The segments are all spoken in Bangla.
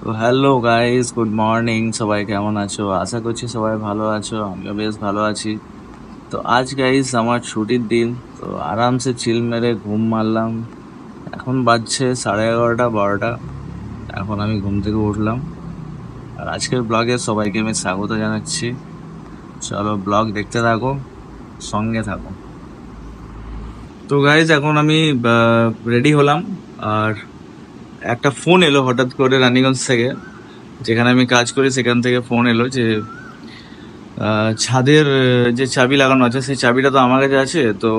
তো হ্যালো গাইস, গুড মর্নিং। সবাই কেমন আছো? আশা করছি সবাই ভালো আছো, আমিও বেশ ভালো আছি। তো আজ গাইস আমার ছুটির দিন, তো আরামসে চিল মেরে ঘুম মারলাম। এখন বাজছে 11:30 12টা। এখন আমি ঘুম থেকে উঠলাম, আর আজকের ব্লগে সবাইকে আমি স্বাগত জানাচ্ছি। চলো ব্লগ দেখতে থাকো, সঙ্গে থাকো। তো গাইস এখন আমি রেডি হলাম, আর একটা ফোন এলো হঠাৎ করে রানীগঞ্জ থেকে, যেখানে আমি কাজ করি সেখান থেকে ফোন এলো যে ছাদের যে চাবি লাগানো আছে সেই চাবিটা তো আমার কাছে আছে। তো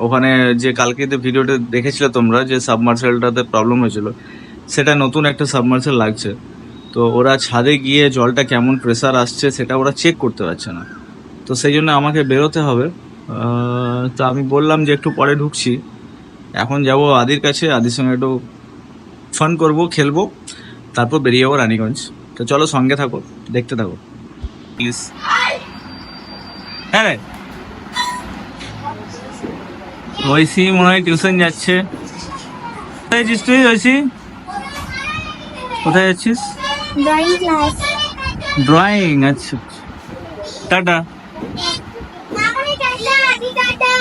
ওখানে যে কালকে যে ভিডিওটা দেখেছিলে তোমরা, যে সাবমার্সেলটাতে প্রবলেম হয়েছিল, সেটা নতুন একটা সাবমার্সেল লাগছে। তো ওরা ছাদে গিয়ে জলটা কেমন প্রেসার আসছে সেটা ওরা চেক করতে পারছে না। তো সেই জন্য আমাকে বেরোতে হবে। তো আমি বললাম যে একটু পরে ঢুকছি। এখন যাব আদির কাছে, আদির সঙ্গে একটু ফান করব, খেলবো, তারপর বেরিয়ে যাবো রানীগঞ্জ। তো চলো সঙ্গে থাকো, দেখতে থাকো প্লিজ। হ্যাঁ রে, ঐশী মনে হয় টিউশন যাচ্ছে। কোথায় যাচ্ছিস তুই ঐশী? কোথায় যাচ্ছিস? Drawing class. ড্রয়িং, আচ্ছা। টাটা। মামনি টাটা, আদি টাটা।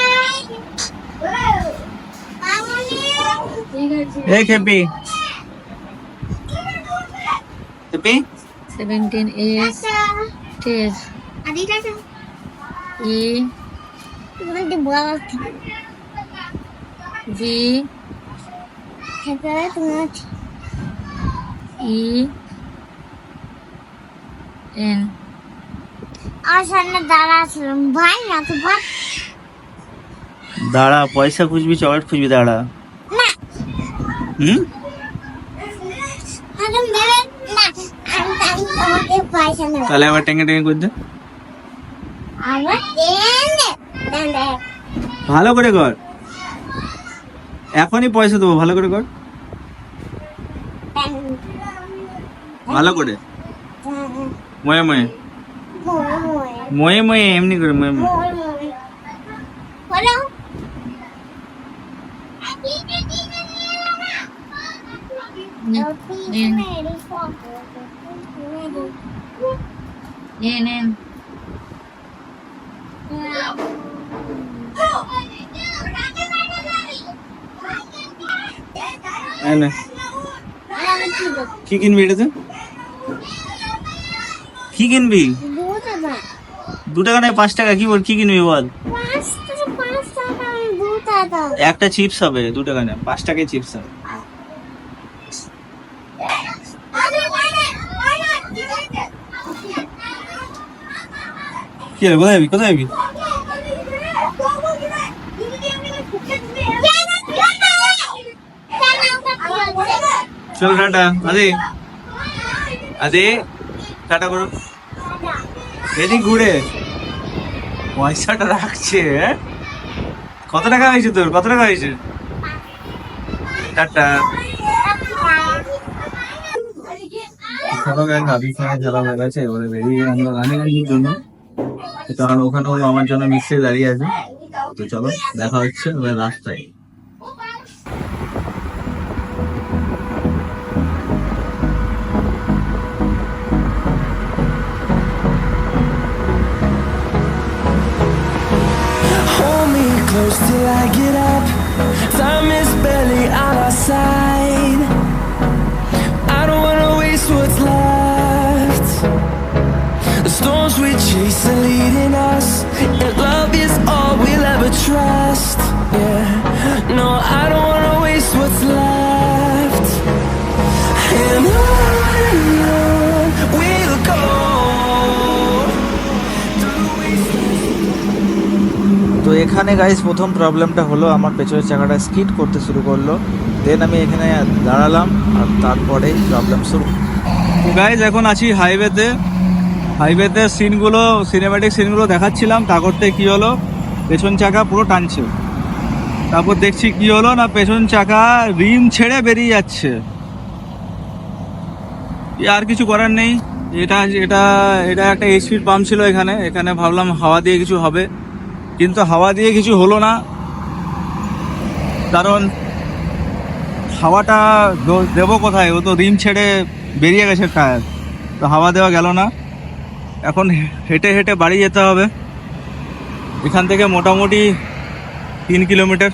মামনি ঠিক আছে। এই খেপি, খেপি 17 is tis আদি টাটা। E তোমাকে বল V তারপরে তোমার E N আর সামনে দাঁড়া ছিলাম ভাই না তো ভাই দাঁড়া, পয়সা খুঁজবি, চকলেট খুঁজবি, দাঁড়া। না হুম, একদম দেবে না। আমি তোমাকে পয়সা নেব। তাহলে আবার টেঙ্গে টেঙ্গে করে দে। আমার দেন দেন দেন ভালো করে কর, এখনই পয়সা দেবো, ভালো করে কর, ভালো করে। ময়ে ময়ে ময়ে ময়ে এমনি করে ময়ে ময়ে। বলো N এই নে। কি কিনবি এটাতে? কি কিনবি? 2 টাকা নয় 5 টাকা। কি বল, কি কিনবি বল? একটা চিপস হবে 2 টাকা না, 5 টাকায় চিপস হবে। কি রে, কোথায় যাবি, কোথায় যাবি? চল টাটা। আরে আরে টাটা করো, এদিক ঘুরে। পয়সাটা রাখছে, হ্যাঁ? কত টাকা হয়েছে তোর, কত টাকা হয়েছে? টাটা। চলো গাইস, আদির সঙ্গে খেলা হয়ে গেছে, এবারে বেরিয়ে আমরা রানীগঞ্জের জন্য। কারণ ওখানে ও আমার জন্য মিস্ত্রি দাঁড়িয়ে আছে। তো চলো দেখা হচ্ছে এবার রাস্তায়। Hold me close till I get up. Time is barely on our side. I don't wanna waste what's left. The storms we chase are leading us, and love is all we'll ever trust. Yeah, no, I don't wanna waste what's left. And on we'll go. তো এখানে গাইস প্রথম প্রবলেমটা হলো, আমার পেছনের চাকাটা স্কিড করতে শুরু করলো। দেন আমি এখানে দাঁড়ালাম, আর তারপরে প্রবলেম শুরু। তো গাইস এখন আছি হাইওয়েতে সিনগুলো, সিনেম্যাটিক সিনগুলো দেখাচ্ছিলাম। তা করতে কি হলো, পেছন চাকা পুরো টানছে। তারপর দেখছি কি হলো না, পেছন চাকা রিম ছেড়ে বেরিয়ে যাচ্ছে। আর কিছু করার নেই। এটা এটা এটা একটা এইচপির পাম্প ছিল এখানে ভাবলাম হাওয়া দিয়ে কিছু হবে, কিন্তু হাওয়া দিয়ে কিছু হলো না। কারণ হাওয়াটা দেবো কোথায়, ও তো রিম ছেড়ে বেরিয়ে গেছে টায়ার, তো হাওয়া দেওয়া গেল না। এখন হেঁটে হেঁটে বাড়ি যেতে হবে। এখান থেকে মোটামুটি 3 কিলোমিটার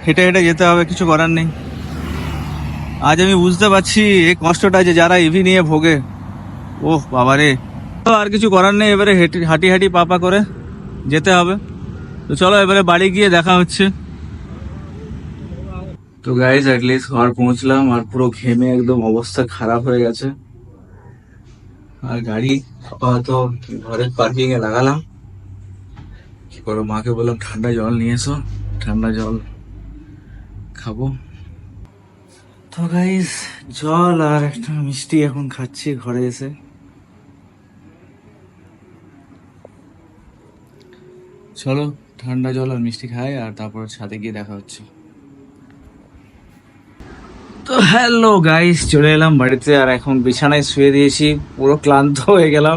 হেঁটে হেঁটে যেতে হবে, কিছু করার নেই। আজ আমি বুঝতে পারছি এই কষ্টটা যে যারা ইভি নিয়ে ভোগে, ওহ বাবারে। তো আর কিছু করার নেই, এবারে হাঁটি হাঁটি পাপা করে যেতে হবে। তো চলো এবারে বাড়ি গিয়ে দেখা হচ্ছে। তো গাইজ অ্যাটলিস্ট ঘর পৌঁছলাম, আর পুরো ঘেমে একদম অবস্থা খারাপ হয়ে গেছে। আর গাড়ি আপাতত ঘরের পার্কিং এ লাগালাম। কি করো, মাকে বললাম ঠান্ডা জল নিয়ে এসো, ঠান্ডা জল খাবো। তো গাইজ জল আর একটা মিষ্টি এখন খাচ্ছি ঘরে এসে। চলো ঠান্ডা জল আর মিষ্টি খাই, আর তারপর ছাদে গিয়ে দেখা হচ্ছে। তো হ্যালো গাইস, চলে এলাম বাড়িতে, আর এখন বিছানায় শুয়ে দিয়েছি। পুরো ক্লান্ত হয়ে গেলাম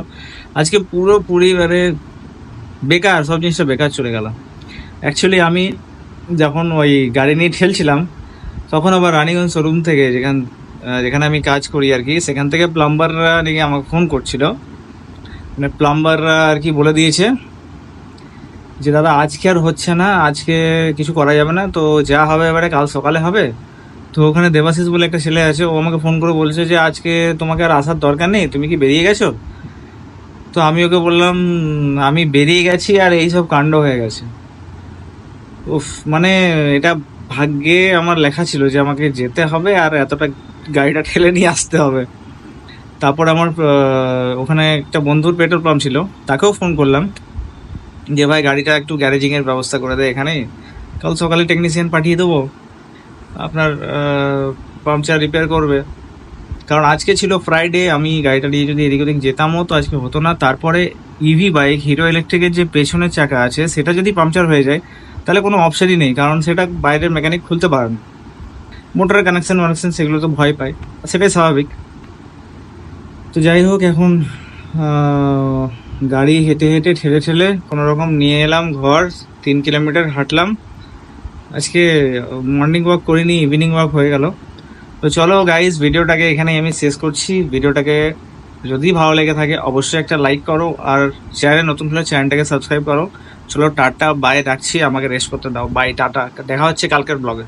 আজকে, পুরোপুরি মানে বেকার, সব জিনিসটা বেকার চলে গেল। অ্যাকচুয়ালি আমি যখন ওই গাড়ি নিয়ে ঠেলছিলাম, তখন আবার রানীগঞ্জ শোরুম থেকে, যেখানে আমি কাজ করি আর কি, সেখান থেকে প্লাম্বাররা নাকি আমাকে ফোন করছিল। মানে প্লাম্বাররা আর কি বলে দিয়েছে যে দাদা আজকে আর হচ্ছে না, আজকে কিছু করা যাবে না, তো যা হবে এবারে কাল সকালে হবে। তো ওখানে দেবাশিস বলে একটা ছেলে আছে, ও আমাকে ফোন করে বলছে যে আজকে তোমাকে আর আসার দরকার নেই, তুমি কি বেরিয়ে গেছো? তো আমি ওকে বললাম আমি বেরিয়ে গেছি, আর এই সব কাণ্ড হয়ে গেছে। উফ, মানে এটা ভাগ্যে আমার লেখা ছিল যে আমাকে যেতে হবে, আর এতটা গাড়িটা ঠেলে নিয়ে আসতে হবে। তারপর আমার ওখানে একটা বন্ধুর পেট্রোল পাম্প ছিল, তাকেও ফোন করলাম যে ভাই গাড়িটা একটু গ্যারেজিংয়ের ব্যবস্থা করে দেয় এখানে, কাল সকালে টেকনিশিয়ান পাঠিয়ে দেবো, আপনার পাংচার রিপেয়ার করবে। কারণ আজকে ছিল ফ্রাইডে, আমি গাড়িটা নিয়ে যদি এদিক ওদিক যেতামও তো আজকে হতো না। তারপরে ইভি বাইক হিরো ইলেকট্রিকের যে পেছনের চাকা আছে সেটা যদি পাংচার হয়ে যায় তাহলে কোনো অপশানই নেই, কারণ সেটা বাইরের মেকানিক খুলতে পারেন। মোটরের কানেকশন সেগুলো তো ভয় পায়, সেটাই স্বাভাবিক। তো যাই হোক, এখন গাড়ি হেঁটে হেঁটে ঠেলে ঠেলে কোনো রকম নিয়ে এলাম ঘর। 3 কিলোমিটার হাঁটলাম আজকে, মর্নিং ওয়াক করিনি, ইভিনিং ওয়াক হয়ে গেল। তো চলো গাইজ, ভিডিওটাকে এখানে আমি শেষ করছি। ভিডিওটাকে যদি ভালো লেগে থাকে অবশ্যই একটা লাইক করো, আর চ্যানেলে নতুন হলে চ্যানেলটাকে সাবস্ক্রাইব করো। চলো টাটা, বাই, রাখছি, আমাকে রেস্ট করতে দাও, বাই, টাটা, দেখা হচ্ছে কালকের ব্লগে।